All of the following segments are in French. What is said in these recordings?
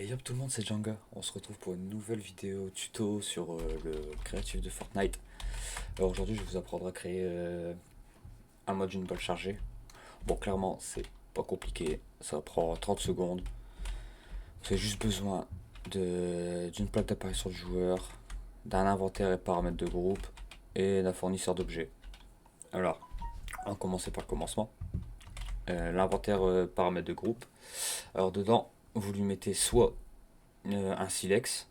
Yop tout le monde, c'est Djanga. On se retrouve pour une nouvelle vidéo tuto sur le créatif de Fortnite. Alors aujourd'hui, je vous apprendre à créer un mode d'une balle chargée. Bon, clairement, c'est pas compliqué. Ça prend 30 secondes. Vous avez juste besoin d'une plaque d'apparition du joueur, d'un inventaire et paramètres de groupe et d'un fournisseur d'objets. Alors, on va commencer par le commencement. L'inventaire paramètres de groupe. Alors dedans, vous lui mettez soit un silex.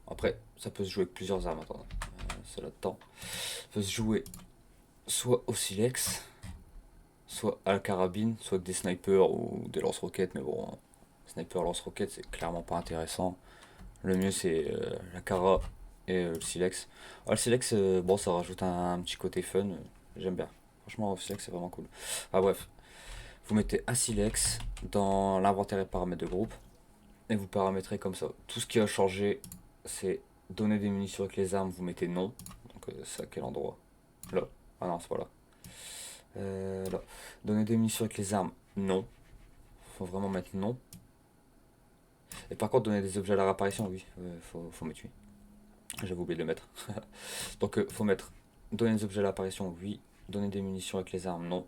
Après, ça peut se jouer avec plusieurs armes. Attends, ça là-dedans. Ça peut se jouer soit au silex, soit à la carabine, soit avec des snipers ou des lance-roquettes. Mais bon, sniper lance-roquettes, c'est clairement pas intéressant. Le mieux, c'est la cara et le silex. Ah, le silex, bon, ça rajoute un petit côté fun. J'aime bien. Franchement, le silex, c'est vraiment cool. Ah, bref, vous mettez un silex dans l'inventaire et paramètres de groupe. Et vous paramétrez comme ça. Tout ce qui a changé, c'est donner des munitions avec les armes, vous mettez non. Donc c'est à quel endroit? Là. Ah non, c'est pas là. Là. Donner des munitions avec les armes, non. Faut vraiment mettre non. Et par contre, donner des objets à la réapparition, oui. Faut mettre oui. J'avais oublié de le mettre. Donc faut mettre donner des objets à l'apparition, oui. Donner des munitions avec les armes, non.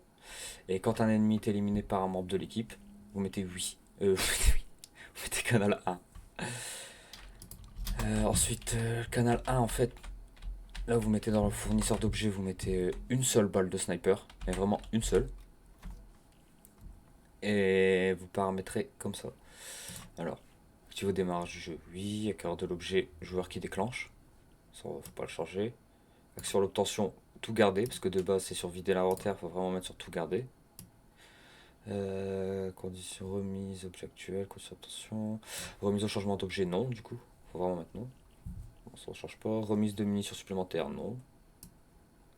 Et quand un ennemi est éliminé par un membre de l'équipe, vous mettez oui. Vous mettez oui. Vous mettez canal 1. Ensuite, canal 1, en fait, là vous mettez dans le fournisseur d'objets, vous mettez une seule balle de sniper, mais vraiment une seule. Et vous paramétrez comme ça. Alors, active au démarrage du jeu, oui. Acquéreur de l'objet, joueur qui déclenche. Ça, faut pas le changer. Sur l'obtention, tout garder, parce que de base c'est sur vider l'inventaire, faut vraiment mettre sur tout garder. Condition remise, objet actuel, condition d'obtention. Remise au changement d'objet, non, du coup. Faut vraiment mettre non. Bon, ça ne change pas. Remise de munitions supplémentaires, non.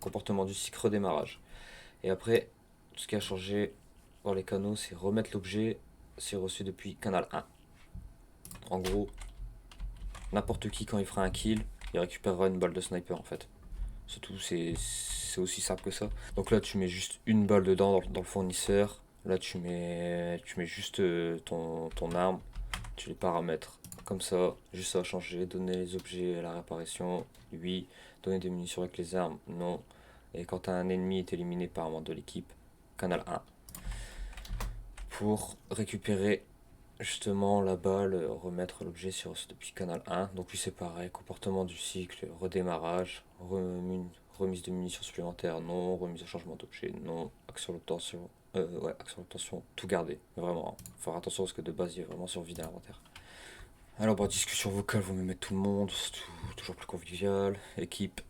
Comportement du cycle, redémarrage. Et après, tout ce qui a changé dans les canaux, c'est remettre l'objet si reçu depuis canal 1. En gros, n'importe qui, quand il fera un kill, il récupérera une balle de sniper en fait. C'est tout, c'est aussi simple que ça. Donc là, tu mets juste une balle dedans dans le fournisseur. Là, tu mets juste ton arme, tu les paramètres comme ça, juste ça va changer. Donner les objets à la réapparition, oui. Donner des munitions avec les armes, non. Et quand un ennemi est éliminé par un membre de l'équipe, canal 1. Pour récupérer justement la balle, remettre l'objet sur depuis canal 1. Donc lui c'est pareil, comportement du cycle, redémarrage, remise de munitions supplémentaires, non, remise de changement d'objet, non, action d'obtention, action d'obtention, tout garder. Mais vraiment, hein, faut faire attention parce que de base il est vraiment sur vide à l'inventaire. Alors bah discussion vocale, vous me mettez tout le monde, c'est toujours plus convivial. Équipe,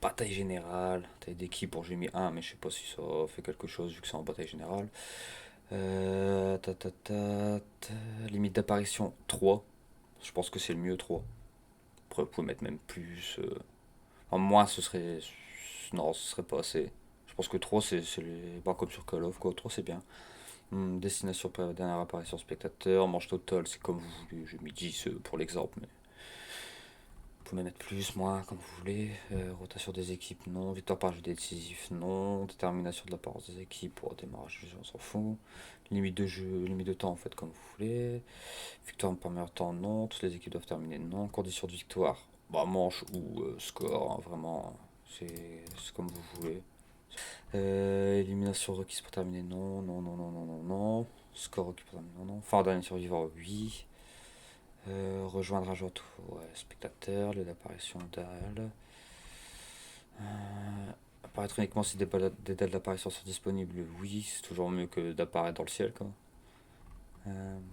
bataille générale, taille d'équipe, bon j'ai mis 1 mais je sais pas si ça fait quelque chose vu que c'est en bataille générale. Limite d'apparition 3. Je pense que c'est le mieux 3. Après, vous pouvez mettre même plus. Enfin, moins, ce serait. Non, ce serait pas assez. Je pense que 3, c'est les. Pas comme sur Call of, quoi. 3, c'est bien. Destination dernière apparition spectateur. Manche total, c'est comme vous voulez. J'ai mis 10 pour l'exemple, mais. Vous pouvez mettre plus, moins, comme vous voulez. Rotation des équipes, non. Victoire par jeu décisif, non. Détermination de l'apparence des équipes pour démarrage du jeu, on s'en fout. Limite de jeu, limite de temps, en fait, comme vous voulez. Victoire par meilleur temps, non. Toutes les équipes doivent terminer, non. Conditions de victoire, bah, manche ou score, hein, vraiment. C'est comme vous voulez. Élimination requise pour terminer, non. Non, non, non, non, non, non. Score requis pour terminer, non, non. Fin dernier survivant, oui. Rejoindre un joueur, ouais, spectateur, lieu d'apparition dalle. Apparaître uniquement si des dates d'apparition sont disponibles, oui, c'est toujours mieux que d'apparaître dans le ciel, quoi.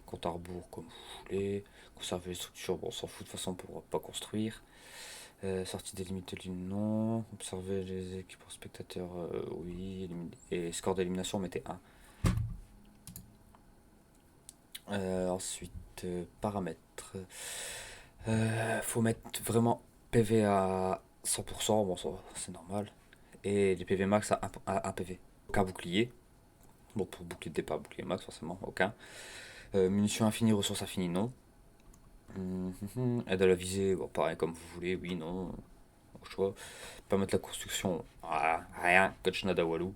Compte à rebours, comme vous voulez. Conserver les structures, bon, on s'en fout de toute façon pour pas construire. Sortie des limites de l'île, non. Observer les équipes pour spectateurs, oui. Et score d'élimination, mettez 1. Ensuite, paramètres. Faut mettre vraiment PV à 100%, bon ça c'est normal. Et les PV max à 1 PV. Aucun bouclier. Bon pour bouclier de départ, bouclier max forcément, aucun. Munitions infinies, ressources infinies, non. Aide à la visée, bon pareil comme vous voulez, oui, non. Au choix. Permettre la construction, rien, coach nada walou.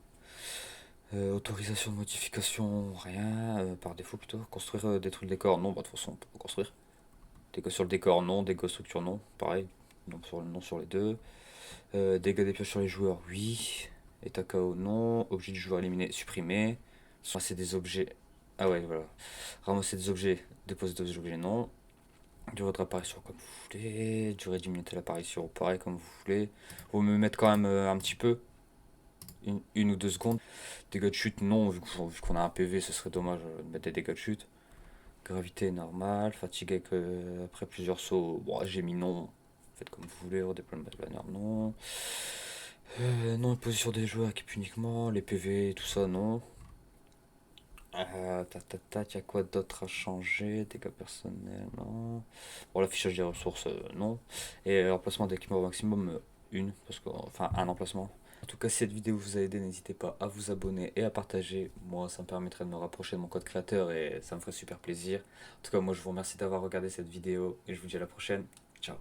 Autorisation de modification, rien, par défaut plutôt. Construire, détruire le décor, non, bah de toute façon on peut pas construire. Dégâts sur le décor, non. Dégâts structure, non. Pareil, non sur les deux. Dégâts des pioches sur les joueurs, oui. État KO, non. Objet du joueur éliminé, supprimé. Ramasser des objets. Ah ouais, voilà. Ramasser des objets, déposer des objets, non. Durée de réapparition comme vous voulez. Durée du minute de l'apparition, pareil comme vous voulez. Vous me mettre quand même un petit peu. Une ou deux secondes. Dégâts de chute, non. Vu qu'on a un PV, ce serait dommage de mettre des dégâts de chute. Gravité normale. Fatigue après plusieurs sauts. Bon, j'ai mis non. Faites comme vous voulez. Redéploiement de banner, non. Non, position des joueurs, équipe uniquement. Les PV, tout ça, non. Tac, y a quoi d'autre à changer? Dégâts personnels, non. Bon, l'affichage des ressources, non. Et l'emplacement d'équipement au maximum, une, parce que, enfin, un emplacement. En tout cas, si cette vidéo vous a aidé, n'hésitez pas à vous abonner et à partager. Moi, ça me permettrait de me rapprocher de mon code créateur et ça me ferait super plaisir. En tout cas, moi, je vous remercie d'avoir regardé cette vidéo et je vous dis à la prochaine. Ciao.